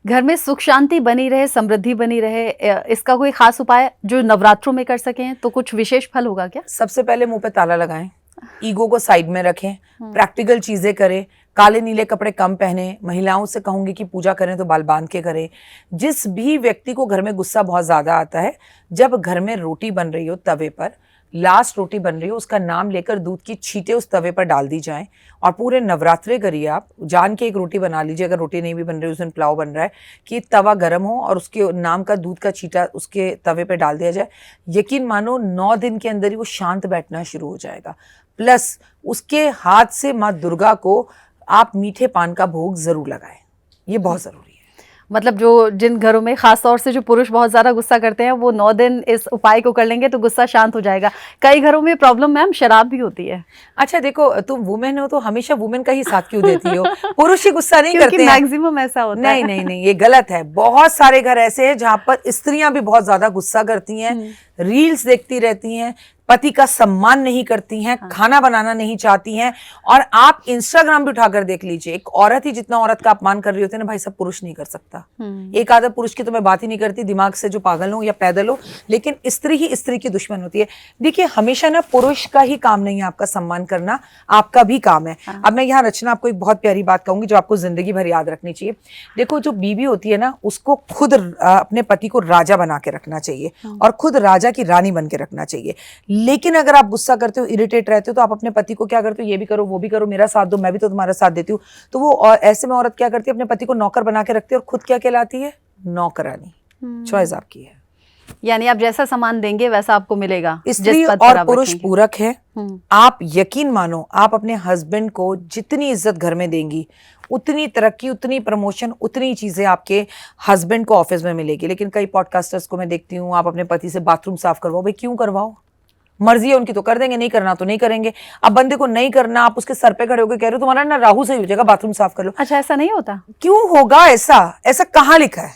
घर में सुख शांति बनी रहे, समृद्धि बनी रहे, इसका कोई खास उपाय जो नवरात्रों में कर सकें तो कुछ विशेष फल होगा क्या? सबसे पहले मुंह पे ताला लगाएं, ईगो को साइड में रखें, प्रैक्टिकल चीजें करें, काले नीले कपड़े कम पहने। महिलाओं से कहूंगी कि पूजा करें तो बाल बांध के करें। जिस भी व्यक्ति को घर में गुस्सा बहुत ज्यादा आता है, जब घर में रोटी बन रही हो तवे पर, लास्ट रोटी बन रही हो, उसका नाम लेकर दूध की छींटे उस तवे पर डाल दी जाएं और पूरे नवरात्रे करिए। आप जान के एक रोटी बना लीजिए, अगर रोटी नहीं भी बन रही उस दिन पुलाव बन रहा है, कि तवा गर्म हो और उसके नाम का दूध का छींटा उसके तवे पे डाल दिया जाए। यकीन मानो 9 दिन के अंदर ही वो शांत बैठना शुरू हो जाएगा। प्लस उसके हाथ से माँ दुर्गा को आप मीठे पान का भोग जरूर लगाएं, ये बहुत जरूरी है। मतलब जो जिन घरों में खास तौर से जो पुरुष बहुत ज्यादा गुस्सा करते हैं वो 9 दिन इस उपाय को कर लेंगे तो गुस्सा शांत हो जाएगा। कई घरों में प्रॉब्लम मैम शराब भी होती है। अच्छा देखो, तुम वुमेन हो तो हमेशा वुमेन का ही साथ क्यों देती हो? पुरुष ही गुस्सा नहीं करते हैं। मैक्सिमम ऐसा होता है। नहीं, ये गलत है। बहुत सारे घर ऐसे हैं जहां पर स्त्रियां भी बहुत ज्यादा गुस्सा करती हैं, रील्स देखती रहती हैं, पति का सम्मान नहीं करती हैं, खाना बनाना नहीं चाहती हैं। और आप इंस्टाग्राम भी उठाकर देख लीजिए, एक औरत ही जितना औरत का अपमान कर रही होती है ना भाई, सब पुरुष नहीं कर सकता। एक आधा पुरुष की तो मैं बात ही नहीं करती, दिमाग से जो पागल हो या पैदल हो, लेकिन स्त्री ही स्त्री की दुश्मन होती है। देखिए हमेशा ना पुरुष का ही काम नहीं है आपका सम्मान करना, आपका भी काम है। अब मैं यहाँ रचना आपको एक बहुत प्यारी बात कहूंगी जो आपको जिंदगी भर याद रखनी चाहिए। देखो जो बीवी होती है ना, उसको खुद अपने पति को राजा बना के रखना चाहिए और खुद राजा की रानी बन के रखना चाहिए। लेकिन अगर आप गुस्सा करते हो, इरिटेट रहते हो, तो आप अपने पति को क्या करते हो, ये भी करो वो भी करो, मेरा साथ दो, मैं भी तो तुम्हारा साथ देती हूँ। तो वो और ऐसे में औरत क्या करती है, अपने पति को नौकर बना के रखती है और खुद क्या कहलाती है, नौकरानी। चॉइस आपकी है, यानी आप जैसा सामान देंगे वैसा आपको मिलेगा। स्त्री और पुरुष पूरक है। आप यकीन मानो, आप अपने हस्बैंड को जितनी इज्जत घर में देंगी, उतनी तरक्की, उतनी प्रमोशन, उतनी चीजें आपके हस्बैंड को ऑफिस में मिलेगी। लेकिन कई पॉडकास्टर्स को मैं देखती हूँ, आप अपने पति से बाथरूम साफ करवाओ। भाई क्यों करवाओ? मर्जी है उनकी तो कर देंगे, नहीं करना तो नहीं करेंगे। अब बंदे को नहीं करना, आप उसके सर पे खड़े होकर कह रहे हो तुम्हारा ना राहु सही हो जाएगा, बाथरूम साफ कर लो। अच्छा ऐसा नहीं होता? क्यों होगा ऐसा कहाँ लिखा है?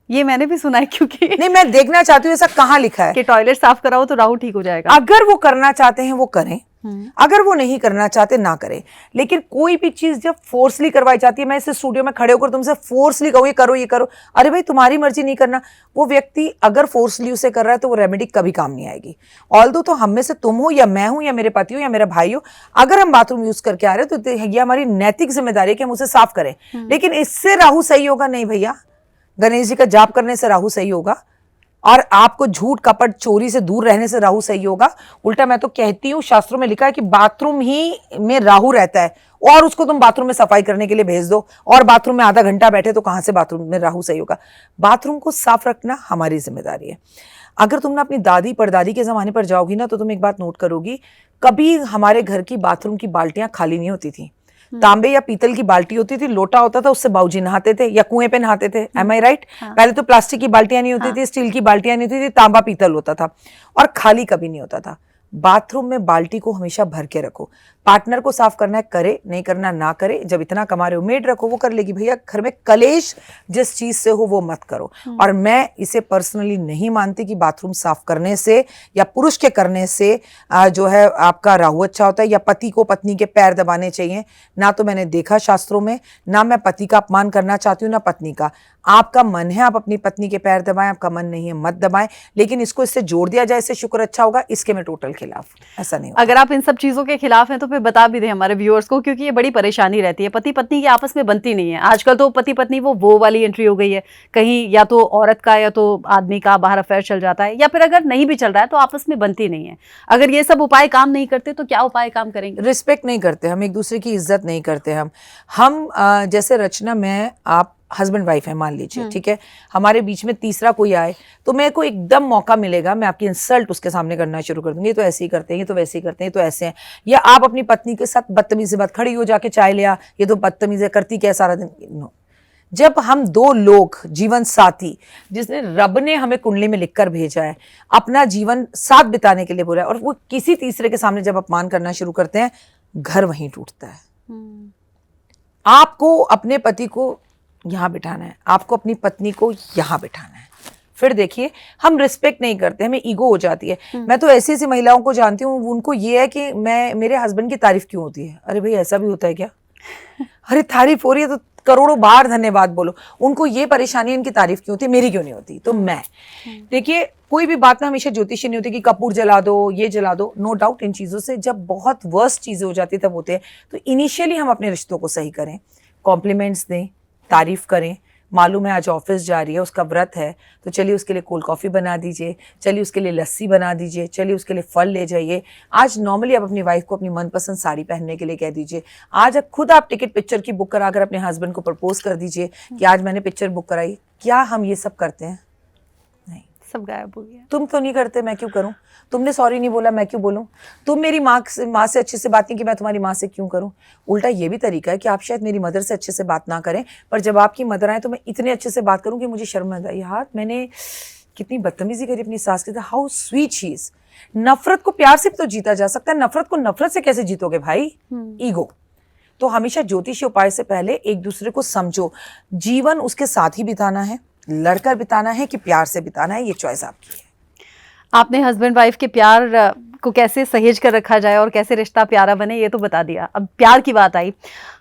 ये मैंने भी सुना है, क्योंकि नहीं, मैं देखना चाहती हूँ ऐसा कहाँ लिखा है कि टॉयलेट साफ कराओ तो राहु ठीक हो जाएगा। अगर वो करना चाहते हैं वो करें, अगर वो नहीं करना चाहते ना करें। लेकिन कोई भी चीज जब फोर्सली करवाई जाती है, मैं इस स्टूडियो में खड़े होकर तुमसे फोर्सली कहूँ ये करो ये करो, अरे भाई तुम्हारी मर्जी नहीं करना, वो व्यक्ति अगर फोर्सली उसे कर रहा है तो वो रेमेडी कभी काम नहीं आएगी। ऑल्दो तो हम में से तुम हो या मैं हूं या मेरे पति हो या मेरा भाई हो, अगर हम बाथरूम यूज करके आ रहे हैं तो ये हमारी नैतिक जिम्मेदारी है कि हम उसे साफ करें। लेकिन इससे राहु सही होगा नहीं भैया। गणेश जी का जाप करने से राहु सही होगा और आपको झूठ कपट चोरी से दूर रहने से राहु सही होगा। उल्टा मैं तो कहती हूँ, शास्त्रों में लिखा है कि बाथरूम ही में राहु रहता है और उसको तुम बाथरूम में सफाई करने के लिए भेज दो और बाथरूम में आधा घंटा बैठे तो कहां से बाथरूम में राहु सही होगा? बाथरूम को साफ रखना हमारी जिम्मेदारी है। अगर तुम ना अपनी दादी परदादी के जमाने पर जाओगी ना, तो तुम एक बात नोट करोगी, कभी हमारे घर की बाथरूम की बाल्टियां खाली नहीं होती थी। तांबे या पीतल की बाल्टी होती थी, लोटा होता था, उससे बाबूजी नहाते थे या कुएं पे नहाते थे। एम आई राइट? पहले तो प्लास्टिक की बाल्टियां नहीं होती थी, स्टील की बाल्टियां नहीं होती थी, तांबा पीतल होता था और खाली कभी नहीं होता था। बाथरूम में बाल्टी को हमेशा भर के रखो। पार्टनर को साफ करना है करे, नहीं करना ना करे। जब इतना कमा रहे हो, मेड रखो, वो कर लेगी। भैया घर में कलेश जिस चीज से हो वो मत करो। और मैं इसे पर्सनली नहीं मानती कि बाथरूम साफ करने से या पुरुष के करने से जो है आपका राहु अच्छा होता है या पति को पत्नी के पैर दबाने चाहिए। ना तो मैंने देखा शास्त्रों में, ना मैं पति का अपमान करना चाहती हूँ ना पत्नी का। आपका मन है आप अपनी पत्नी के पैर दबाएं, आपका मन नहीं है मत दबाएं। लेकिन इसको इससे जोड़ दिया जाए, इससे शुक्र अच्छा होगा, इसके मैं टोटल खिलाफ। ऐसा नहीं होगा। अगर आप इन सब चीजों के खिलाफ हैं तो फिर बता भी दें हमारे व्यूअर्स को, क्योंकि ये बड़ी परेशानी रहती है। पति पत्नी की आपस में बनती नहीं है। आजकल तो पति पत्नी वो वाली एंट्री हो गई है, कहीं या तो औरत का या तो आदमी का बाहर अफेयर चल जाता है, या फिर अगर नहीं भी चल रहा है तो आपस में बनती नहीं है। अगर ये सब उपाय काम नहीं करते तो क्या उपाय काम करेंगे? रिस्पेक्ट नहीं करते हम, एक दूसरे की इज्जत नहीं करते हम जैसे रचना में आप हस्बैंड वाइफ है मान लीजिए, ठीक है, हमारे बीच में तीसरा कोई आए तो मेरे को एकदम मौका मिलेगा, मैं आपकी इंसल्ट उसके सामने करना शुरू कर दूंगी। ये तो ऐसे ही करते हैं, ये तो वैसे ही करते हैं, ये तो ऐसे हैं। या आप अपनी पत्नी के साथ बदतमीजी से बात, खड़ी हो जाके चाय लिया, ये तो बदतमीजी करती क्या सारा दिन। नो। जब हम दो लोग जीवन साथी, जिसने रब ने हमें कुंडली में लिखकर भेजा है, अपना जीवन साथ बिताने के लिए बोला है, और वो किसी तीसरे के सामने जब अपमान करना शुरू करते हैं, घर वहीं टूटता है। आपको अपने पति को यहाँ बिठाना है, आपको अपनी पत्नी को यहाँ बिठाना है। फिर देखिए, हम रिस्पेक्ट नहीं करते, हमें ईगो हो जाती है। मैं तो ऐसी ऐसी महिलाओं को जानती हूँ, उनको ये है कि मेरे हस्बैंड की तारीफ क्यों होती है? अरे भाई ऐसा भी होता है क्या? अरे तारीफ हो रही है तो करोड़ों बार धन्यवाद बोलो, उनको ये परेशानी, इनकी तारीफ क्यों होती, मेरी क्यों नहीं होती। तो मैं देखिए, कोई भी बात में हमेशा ज्योतिषी नहीं होती कि कपूर जला दो, ये जला दो। नो डाउट इन चीज़ों से जब बहुत वर्स्ट चीज़ें हो जाती है तब होते हैं। तो इनिशियली हम अपने रिश्तों को सही करें, कॉम्प्लीमेंट्स दें, तारीफ करें। मालूम है आज ऑफिस जा रही है, उसका व्रत है, तो चलिए उसके लिए कोल्ड कॉफ़ी बना दीजिए, चलिए उसके लिए लस्सी बना दीजिए, चलिए उसके लिए फल ले जाइए। आज नॉर्मली आप अपनी वाइफ को अपनी मनपसंद साड़ी पहनने के लिए कह दीजिए। आज खुद आप टिकट पिक्चर की बुक कराकर अपने हस्बैंड को प्रपोज कर दीजिए कि आज मैंने पिक्चर बुक कराई। क्या हम ये सब करते हैं? नहीं, सब गायब हो गया। तुम तो नहीं करते, मैं क्यों करूं? तुमने सॉरी नहीं बोला, मैं क्यों बोलूं? तुम मेरी माँ से अच्छे से बात नहीं की, मैं तुम्हारी माँ से क्यों करूं? उल्टा ये भी तरीका है कि आप शायद मेरी मदर से अच्छे से बात ना करें, पर जब आपकी मदर आए तो मैं इतने अच्छे से बात करूं कि मुझे शर्म आ जाए, यार मैंने कितनी बदतमीजी करी अपनी सास के साथ। How sweet she is. नफरत को प्यार से भी तो जीता जा सकता है, नफरत को नफरत से कैसे जीतोगे भाई? ईगो। तो हमेशा ज्योतिषी उपाय से पहले एक दूसरे को समझो। जीवन उसके साथ ही बिताना है, लड़कर बिताना है कि प्यार से बिताना है, ये चॉइस आपकी है। आपने हस्बैंड वाइफ के प्यार को कैसे सहेज कर रखा जाए और कैसे रिश्ता प्यारा बने ये तो बता दिया। अब प्यार की बात आई,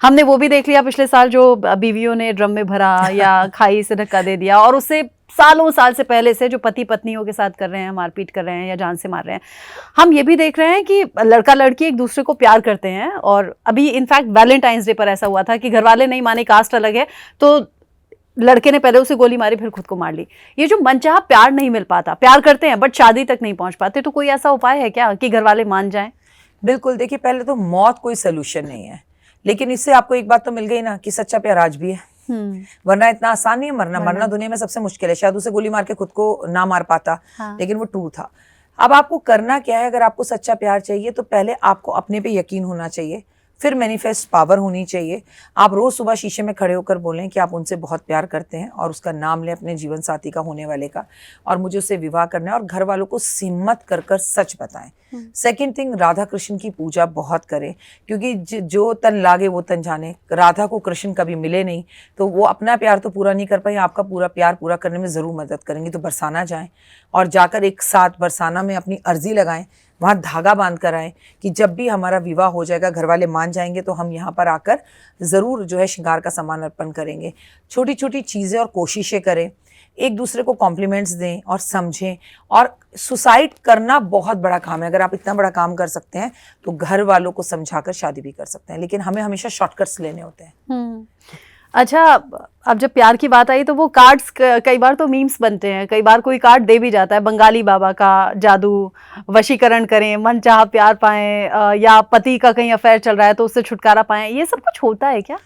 हमने वो भी देख लिया पिछले साल जो बीवियों ने ड्रम में भरा या खाई से धक्का दे दिया, और उससे सालों साल से पहले से जो पति पत्नियों के साथ कर रहे हैं, मारपीट कर रहे हैं या जान से मार रहे हैं। हम ये भी देख रहे हैं कि लड़का लड़की एक दूसरे को प्यार करते हैं, और अभी इनफैक्ट वैलेंटाइंस डे पर ऐसा हुआ था कि घर वाले नहीं माने, कास्ट अलग है, तो लड़के ने पहले उसे गोली मारी फिर खुद को मार ली। ये जो मनचाहा प्यार नहीं मिल पाता, प्यार करते हैं बट शादी तक नहीं पहुंच पाते, तो कोई ऐसा उपाय है क्या कि घर वाले मान जाएं? बिल्कुल, देखिए पहले तो मौत कोई सोल्यूशन नहीं है, लेकिन इससे आपको एक बात तो मिल गई ना कि सच्चा प्यार आज भी है। वरना इतना आसान नहीं है मरना। मरना दुनिया में सबसे मुश्किल है। शायद उसे गोली मार के खुद को ना मार पाता, लेकिन वो ट्रू था। अब आपको करना क्या है? अगर आपको सच्चा प्यार चाहिए तो पहले आपको अपने पे यकीन होना चाहिए, फिर मैनिफेस्ट पावर होनी चाहिए। आप रोज सुबह शीशे में खड़े होकर बोलें कि आप उनसे बहुत प्यार करते हैं और उसका नाम लें अपने जीवन साथी का, होने वाले का, और मुझे उससे विवाह करना है, और घर वालों को सिम्मत कर कर सच बताएं। सेकंड थिंग, राधा कृष्ण की पूजा बहुत करें, क्योंकि जो तन लागे वो तन जाने। राधा को कृष्ण कभी मिले नहीं, तो वो अपना प्यार तो पूरा नहीं कर पाए, आपका पूरा प्यार पूरा करने में ज़रूर मदद करेंगी। तो बरसाना जाएं और जाकर एक साथ बरसाना में अपनी अर्जी लगाएं, वहाँ धागा बांध कर आएँ कि जब भी हमारा विवाह हो जाएगा, घर वाले मान जाएंगे, तो हम यहाँ पर आकर ज़रूर जो है श्रृंगार का सामान अर्पण करेंगे। छोटी छोटी चीज़ें और कोशिशें करें, एक दूसरे को कॉम्प्लीमेंट्स दें और समझें। और सुसाइड करना बहुत बड़ा काम है। अगर आप इतना बड़ा काम कर सकते हैं तो घर वालों को समझाकर शादी भी कर सकते हैं, लेकिन हमें हमेशा शॉर्टकट्स लेने होते हैं। अच्छा, अब जब प्यार की बात आई तो वो कार्ड्स कई बार तो मीम्स बनते हैं, कई बार कोई कार्ड दे भी जाता है, बंगाली बाबा का जादू, वशीकरण करें, मनचाहा प्यार पाएं, या पति का कहीं अफेयर चल रहा है तो उससे छुटकारा पाएं, ये सब कुछ होता है क्या?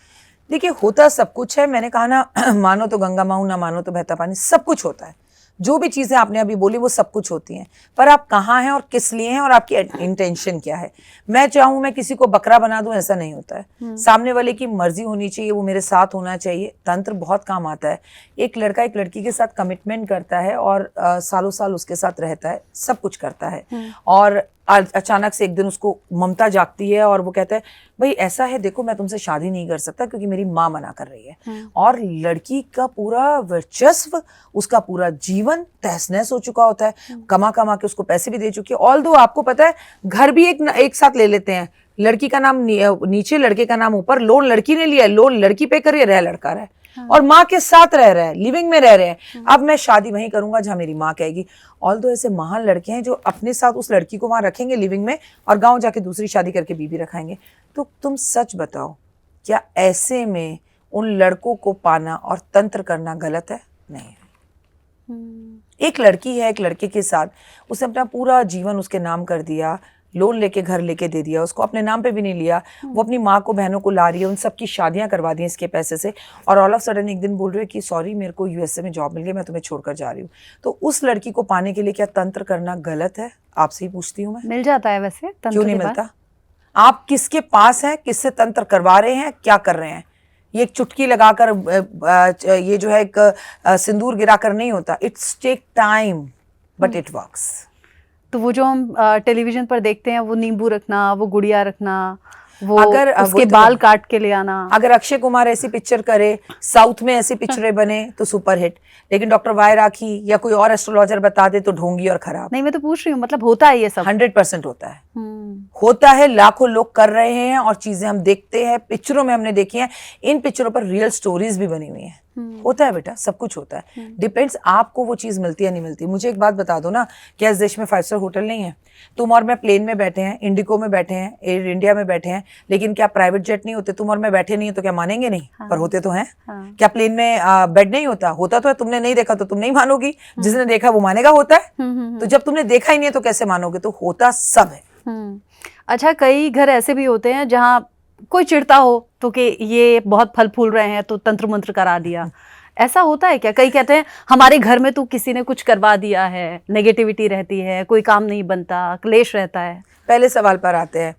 देखिए, होता सब कुछ है। मैंने कहा ना, मानो तो गंगा माऊ, ना मानो तो बहता पानी, सब कुछ होता है। जो भी चीज़ें आपने अभी बोली वो सब कुछ होती हैं, पर आप कहाँ हैं और किस लिए हैं और आपकी इंटेंशन क्या है। मैं चाहूँ मैं किसी को बकरा बना दूं, ऐसा नहीं होता है। सामने वाले की मर्जी होनी चाहिए, वो मेरे साथ होना चाहिए। तंत्र बहुत काम आता है। एक लड़का एक लड़की के साथ कमिटमेंट करता है और सालों साल उसके साथ रहता है, सब कुछ करता है, और अचानक से एक दिन उसको ममता जागती है और वो कहता है भाई ऐसा है, देखो मैं तुमसे शादी नहीं कर सकता क्योंकि मेरी माँ मना कर रही है। और लड़की का पूरा वर्चस्व, उसका पूरा जीवन तहस नहस हो चुका होता है, कमा कमा के उसको पैसे भी दे चुकी है। ऑल्दो आपको पता है घर भी एक साथ ले लेते हैं, लड़की का नाम नीचे लड़के का नाम ऊपर, लोन लड़की ने लिया, लोन लड़की पे कर रहा है, लड़का रहा है, और माँ के साथ रह रहा है, लिविंग में रह रहे हैं। अब मैं शादी वहीं करूंगा जहां मेरी माँ कहेगी। ऑल्दो ऐसे महान लड़के हैं जो अपने साथ उस लड़की को वहां रखेंगे लिविंग में, और गांव जाके दूसरी शादी करके बीबी रखाएंगे। तो तुम सच बताओ, क्या ऐसे में उन लड़कों को पाना और तंत्र करना गलत है? नहीं है। एक लड़की है एक लड़के के साथ, उसने अपना पूरा जीवन उसके नाम कर दिया, लोन लेके घर लेके दे दिया, उसको अपने नाम पे भी नहीं लिया, वो अपनी माँ को बहनों को ला रही है, उन सबकी शादियां करवा दी इसके पैसे से, और ऑल ऑफ सडन एक दिन बोल रही है कि सॉरी मेरे को यूएसए में जॉब मिल गई, मैं तुम्हें छोड़कर जा रही हूँ। तो उस लड़की को पाने के लिए क्या तंत्र करना गलत है? आपसे ही पूछती हूँ मैं। मिल जाता है वैसे तंत्र? क्यों नहीं मिलता? आप किसके पास हैं, किससे तंत्र करवा रहे हैं, क्या कर रहे हैं? ये एक चुटकी लगाकर ये जो है एक सिंदूर गिराकर नहीं होता। It's take time but it works. तो वो जो हम टेलीविजन पर देखते हैं, वो नींबू रखना, वो गुड़िया रखना, वो अगर उसके बाल काट के ले आना, अगर अक्षय कुमार ऐसी पिक्चर करे, साउथ में ऐसी पिक्चरें बने तो सुपर हिट, लेकिन डॉक्टर वाई राखी या कोई और एस्ट्रोलॉजर बता दे तो ढोंगी और खराब। नहीं, मैं तो पूछ रही हूँ, मतलब होता है ये सब? 100% होता है। होता है, लाखों लोग कर रहे हैं और चीजें हम देखते हैं, पिक्चरों में हमने देखी हैं, इन पिक्चरों पर रियल स्टोरीज भी बनी हुई हैं। होता है बेटा, सब कुछ होता है, डिपेंड्स आपको वो चीज मिलती है नहीं मिलती। मुझे एक बात बता दो ना, क्या इस देश में 5 स्टार होटल नहीं है? तुम और मैं प्लेन में बैठे हैं, इंडिगो में बैठे हैं, एयर इंडिया में बैठे हैं, लेकिन क्या प्राइवेट जेट नहीं होते? तुम और मैं बैठे नहीं है तो क्या मानेंगे नहीं? पर होते तो हैं। क्या प्लेन में बेड नहीं होता? होता तो है, तुमने नहीं देखा तो तुम नहीं मानोगी, जिसने देखा वो मानेगा होता है। तो जब तुमने देखा ही नहीं है तो कैसे मानोगे? तो होता सब है। अच्छा, कई घर ऐसे भी होते हैं जहाँ कोई चिढ़ता हो तो कि ये बहुत फल फूल रहे हैं तो तंत्र मंत्र करा दिया, ऐसा होता है क्या? कई कहते हैं हमारे घर में तो किसी ने कुछ करवा दिया है, नेगेटिविटी रहती है, कोई काम नहीं बनता, क्लेश रहता है। पहले सवाल पर आते हैं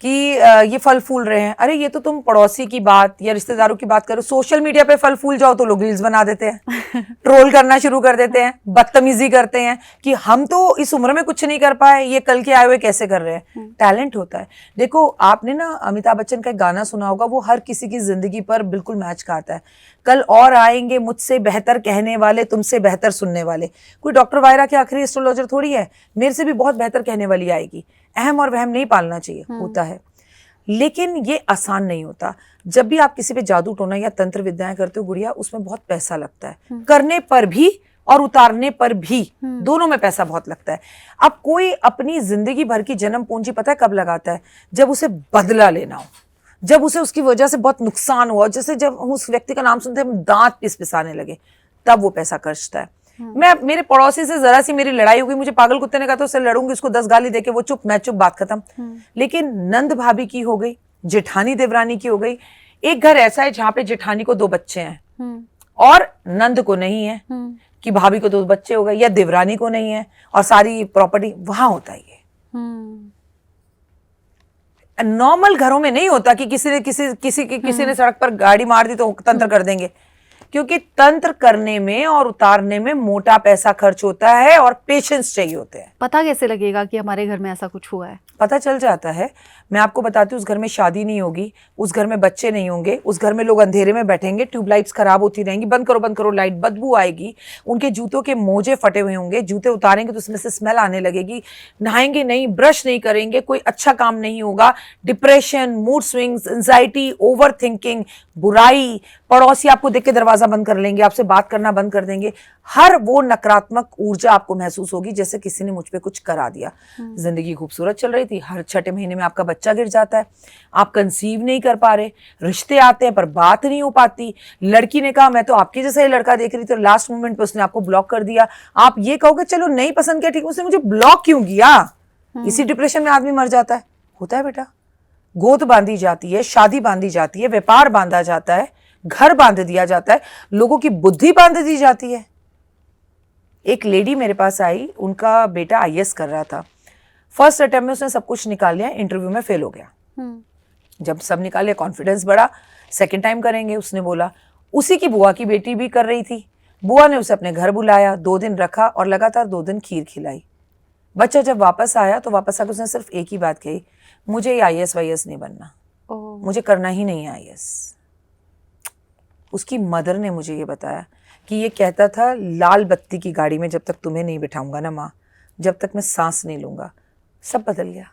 कि ये फल फूल रहे हैं। अरे ये तो तुम पड़ोसी की बात या रिश्तेदारों की बात करो, सोशल मीडिया पे फल फूल जाओ तो लोग रील्स बना देते हैं, ट्रोल करना शुरू कर देते हैं, बदतमीजी करते हैं कि हम तो इस उम्र में कुछ नहीं कर पाए, ये कल के आए हुए कैसे कर रहे हैं। टैलेंट होता है। देखो, आपने ना अमिताभ बच्चन का एक गाना सुना होगा, वो हर किसी की जिंदगी पर बिल्कुल मैच खाता है। कल और आएंगे मुझसे बेहतर कहने वाले, तुमसे बेहतर सुनने वाले। कोई डॉक्टर वायरा के आखिरी एस्ट्रोलॉजर थोड़ी है, मेरे से भी बहुत बेहतर कहने वाली आएगी। अहम और वहम नहीं पालना चाहिए, होता है, लेकिन ये आसान नहीं होता। जब भी आप किसी पे जादू टोना या तंत्र विद्याएं करते हो गुड़िया, उसमें बहुत पैसा लगता है, करने पर भी और उतारने पर भी, दोनों में पैसा बहुत लगता है। अब कोई अपनी जिंदगी भर की जन्म पूंजी पता है कब लगाता है? जब उसे बदला लेना हो, जब उसे उसकी वजह से बहुत नुकसान हुआ, जैसे जब हम उस व्यक्ति का नाम सुनते हैं दांत पिसपिसाने लगे, तब वो पैसा खर्चता है। मैं मेरे पड़ोसी से जरा सी मेरी लड़ाई हो गई, मुझे पागल कुत्ते ने कहा तो उससे लड़ूंगी, उसको 10 गाली देके वो चुप, मैं चुप, बात खत्म। लेकिन नंद भाभी की हो गई, जेठानी देवरानी की हो गई। एक घर ऐसा है जहाँ पे जेठानी को 2 बच्चे हैं और नंद को नहीं है, कि भाभी को 2 बच्चे हो गए, या देवरानी को नहीं है और सारी प्रॉपर्टी, वहां होता है ये। नॉर्मल घरों में नहीं होता कि किसी ने सड़क पर गाड़ी मार दी तो तंत्र कर देंगे, क्योंकि तंत्र करने में और उतारने में मोटा पैसा खर्च होता है और पेशेंस चाहिए होते हैं। पता कैसे लगेगा कि हमारे घर में ऐसा कुछ हुआ है? पता चल जाता है। मैं आपको बताती हूँ, उस घर में शादी नहीं होगी, उस घर में बच्चे नहीं होंगे, उस घर में लोग अंधेरे में बैठेंगे, ट्यूबलाइट्स खराब होती रहेंगी, बंद करो लाइट, बदबू आएगी, उनके जूतों के मोजे फटे हुए होंगे, जूते उतारेंगे तो उसमें से स्मेल आने लगेगी, नहाएंगे नहीं, ब्रश नहीं करेंगे, कोई अच्छा काम नहीं होगा, depression, mood swings, anxiety, over thinking, बुराई, पड़ोसी आपको देख के दरवाजा बंद कर लेंगे, आपसे बात करना बंद कर देंगे। हर वो नकारात्मक ऊर्जा आपको महसूस होगी जैसे किसी ने मुझ पे कुछ करा दिया। जिंदगी खूबसूरत चल रही थी, हर 6ठे महीने में आपका बच्चा गिर जाता है, आप कंसीव नहीं कर पा रहे, रिश्ते आते हैं पर बात नहीं हो पाती, लड़की ने कहा मैं तो आपके जैसा ही लड़का देख रही थी, तो लास्ट मोमेंट पे उसने आपको ब्लॉक कर दिया। आप ये कहोगे चलो नहीं पसंद किया, ठीक, उसने मुझे ब्लॉक क्यों किया? इसी डिप्रेशन में आदमी मर जाता है। होता है बेटा, गोद बांधी जाती है, शादी बांधी जाती है, व्यापार बांधा जाता है, घर बांध दिया जाता है, लोगों की बुद्धि बांध दी जाती है। एक लेडी मेरे पास आई, उनका बेटा IAS कर रहा था, फर्स्ट अटेम्प्ट में उसने सब कुछ निकाल लिया, इंटरव्यू में फेल हो गया। जब सब निकाल लिया, कॉन्फिडेंस बढ़ा, सेकंड टाइम करेंगे उसने बोला। उसी की बुआ की बेटी भी कर रही थी, बुआ ने उसे अपने घर बुलाया, 2 दिन रखा और लगातार 2 दिन खीर खिलाई। बच्चा जब वापस आया तो वापस आकर उसने सिर्फ एक ही बात कही, मुझे IAS वाईएस नहीं बनना, मुझे करना ही नहीं है IAS। उसकी मदर ने मुझे ये बताया कि ये कहता था लाल बत्ती की गाड़ी में जब तक तुम्हें नहीं बिठाऊंगा ना माँ, जब तक मैं सांस नहीं लूंगा। सब बदल गया।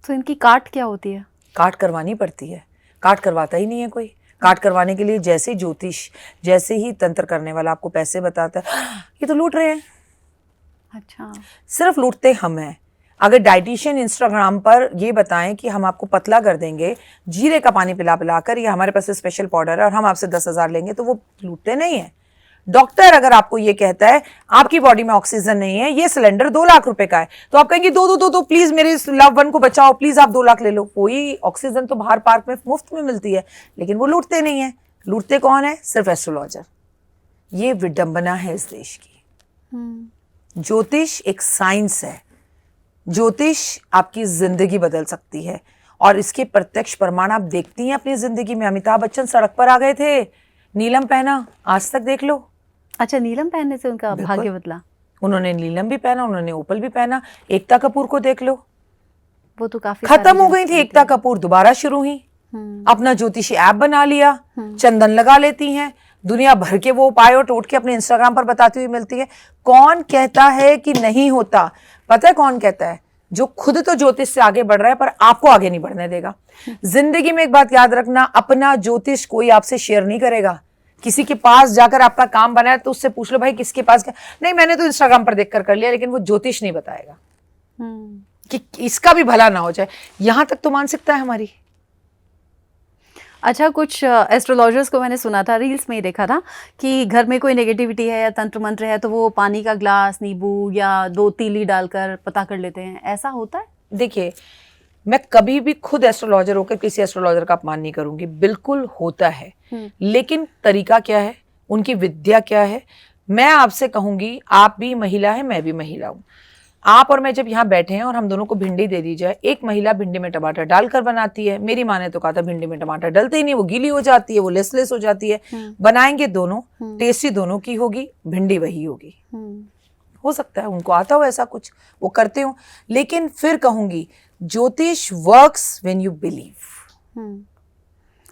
तो इनकी काट क्या होती है? काट करवानी पड़ती है, काट करवाता ही नहीं है कोई। काट करवाने के लिए जैसे ज्योतिष, जैसे ही तंत्र करने वाला आपको पैसे बताता है, ये तो लूट रहे हैं। अच्छा, सिर्फ लूटते हम हैं। अगर डाइटिशियन इंस्टाग्राम पर ये बताएं कि हम आपको पतला कर देंगे जीरे का पानी पिला पिला कर, या हमारे पास स्पेशल पाउडर है और हम आपसे 10,000 लेंगे, तो वो लूटते नहीं है। डॉक्टर अगर आपको ये कहता है आपकी बॉडी में ऑक्सीजन नहीं है, ये सिलेंडर 2 लाख रुपए का है, तो आप कहेंगे दो प्लीज मेरे लव वन को बचाओ, प्लीज आप 2 लाख ले लो। कोई ऑक्सीजन तो बाहर पार्क में मुफ्त में मिलती है, लेकिन वो लूटते नहीं है। लूटते कौन है? सिर्फ एस्ट्रोलॉजर। ये विडंबना है इस देश की। ज्योतिष एक साइंस है, ज्योतिष आपकी जिंदगी बदल सकती है और इसके प्रत्यक्ष प्रमाण आप देखती हैं अपनी जिंदगी में। अमिताभ बच्चन सड़क पर आ गए थे, नीलम पहना, आज तक देख लो। अच्छा, नीलम पहनने से उनका भाग्य बदला? उन्होंने नीलम भी पहना, उन्होंने ओपल भी पहना। एकता कपूर को देख लो, वो तो काफी खत्म हो गई थी एकता कपूर, दोबारा शुरू हुई, अपना ज्योतिषी ऐप बना लिया, चंदन लगा लेती हैं, दुनिया भर के वो उपाय और टोटके अपने इंस्टाग्राम पर बताती हुई मिलती है। कौन कहता है कि नहीं होता? पता है कौन कहता है? जो खुद तो ज्योतिष से आगे बढ़ रहा है पर आपको आगे नहीं बढ़ने देगा। जिंदगी में एक बात याद रखना, अपना ज्योतिष कोई आपसे शेयर नहीं करेगा। किसी के पास जाकर आपका काम बना है तो उससे पूछ लो भाई किसके पास क्या, नहीं मैंने तो इंस्टाग्राम पर देखकर कर लिया, लेकिन वो ज्योतिष नहीं बताएगा कि इसका भी भला ना हो जाए। यहां तक तो मानसिकता है हमारी। अच्छा, कुछ एस्ट्रोलॉजर्स को मैंने सुना था, रील्स में ही देखा था कि घर में कोई नेगेटिविटी है या तंत्र मंत्र है तो वो पानी का ग्लास, नींबू या 2 तीली डालकर पता कर लेते हैं, ऐसा होता है? देखिए, मैं कभी भी खुद एस्ट्रोलॉजर होकर किसी एस्ट्रोलॉजर का अपमान नहीं करूंगी, बिल्कुल होता है, लेकिन तरीका क्या है, उनकी विद्या क्या है। मैं आपसे कहूंगी, आप भी महिला है, मैं भी महिला हूं। आप और मैं जब यहाँ बैठे हैं और हम दोनों को भिंडी दे दी जाए, एक महिला भिंडी में टमाटर डालकर बनाती है, मेरी माँ ने तो कहा था भिंडी में टमाटर डलते ही नहीं, वो गीली हो जाती है, वो लेसलेस हो जाती है। बनाएंगे दोनों, टेस्टी दोनों की होगी, भिंडी वही होगी। हो सकता है उनको आता हो ऐसा कुछ, वो करते हो, लेकिन फिर कहूंगी ज्योतिष works when you believe.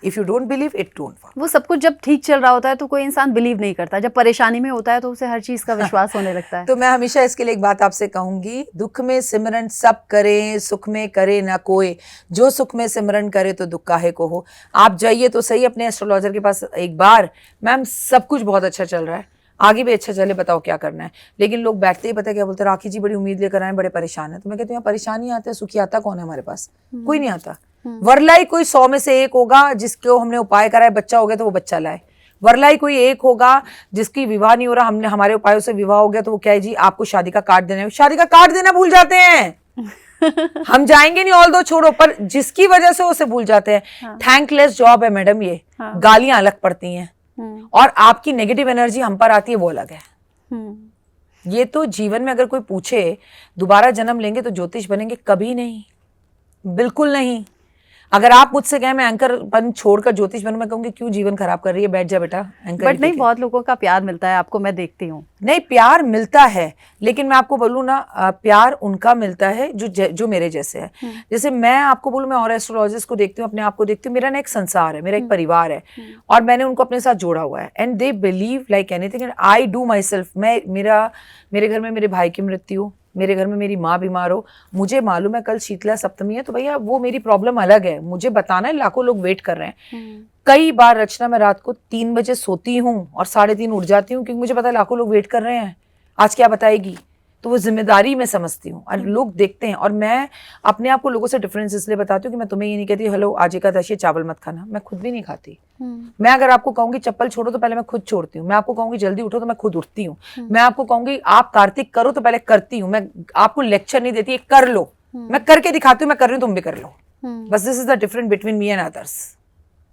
If you don't believe it don't work. वो सब कुछ जब ठीक चल रहा होता है तो कोई इंसान बिलीव नहीं करता, जब परेशानी में होता है तो उसे हर चीज का विश्वास होने लगता है। तो मैं हमेशा इसके लिए एक बात आपसे कहूंगी, दुख में सिमरन सब करें, सुख में करे ना कोई, जो सुख में सिमरन करे तो दुख काहे को हो। आप जाइए तो सही अपने एस्ट्रोलॉजर के पास एक बार, मैम सब कुछ बहुत अच्छा चल रहा है, आगे भी अच्छा चले, बताओ क्या करना है। लेकिन लोग बैठते ही पता क्या बोलते हैं, राखी जी बड़ी उम्मीद लेकर आए, बड़े परेशान है। तो मैं कहती हूँ परेशानी आते हैं, सुखी आता कौन है हमारे पास? कोई नहीं आता। वरलाई कोई 100 में से 1 होगा जिसको हमने उपाय कराए, बच्चा हो गया तो वो बच्चा लाए। वरलाई कोई 1 होगा जिसकी विवाह नहीं हो रहा, हमने हमारे उपायों से विवाह हो गया तो वो क्या है जी, आपको शादी का कार्ड देना है। शादी का कार्ड देना भूल जाते हैं। हम जाएंगे नहीं, ऑल दो छोड़ो, पर जिसकी वजह से उसे भूल जाते हैं। थैंकलेस जॉब है मैडम ये। गालियां अलग पड़ती हैं और आपकी नेगेटिव एनर्जी हम पर आती है, वो अलग है। ये तो जीवन में अगर कोई पूछे दोबारा जन्म लेंगे तो ज्योतिष बनेंगे, कभी नहीं, बिल्कुल नहीं। अगर आप मुझसे कहें मैं एंकर पन छोड़कर ज्योतिष बनूं, मैं कहूंगी क्यों जीवन खराब कर रही है, बैठ जा बेटा एंकर। बट नहीं, बहुत लोगों का प्यार मिलता है आपको, मैं देखती हूँ। नहीं, प्यार मिलता है, लेकिन मैं आपको बोलूँ ना, प्यार उनका मिलता है जो मेरे जैसे है। जैसे मैं आपको बोलूँ, मैं और एस्ट्रोलॉजिस्ट को देखती हूँ, अपने आप को देखती हूँ, मेरा ना एक संसार है, मेरा एक परिवार है और मैंने उनको अपने साथ जोड़ा हुआ है। And they believe like anything and I do my self. मेरे घर में मेरे भाई की मृत्यु, मेरे घर में मेरी माँ बीमार हो, मुझे मालूम है कल शीतला सप्तमी है, तो भैया वो मेरी प्रॉब्लम अलग है, मुझे बताना है, लाखों लोग वेट कर रहे हैं। कई बार रचना मैं रात को 3 बजे सोती हूँ और 3:30 उठ जाती हूँ, क्योंकि मुझे पता है लाखों लोग वेट कर रहे हैं, आज क्या बताएगी। तो वो जिम्मेदारी मैं समझती हूँ और लोग देखते हैं। और मैं अपने आप को लोगों से डिफरेंस इसलिए बताती हूँ कि मैं तुम्हें ये नहीं कहती हेलो आज एकादशी चावल मत खाना, मैं खुद भी नहीं खाती। मैं अगर आपको कहूंगी चप्पल छोड़ो तो पहले मैं खुद छोड़ती हूँ। मैं आपको कहूंगी जल्दी उठो तो मैं खुद उठती हूँ। मैं आपको कहूंगी आप कार्तिक करो तो पहले करती हूँ। मैं आपको लेक्चर नहीं देती, कर लो, मैं करके दिखाती हूँ, मैं कर रही हूँ तुम भी कर लो। बस this is the difference between me and others.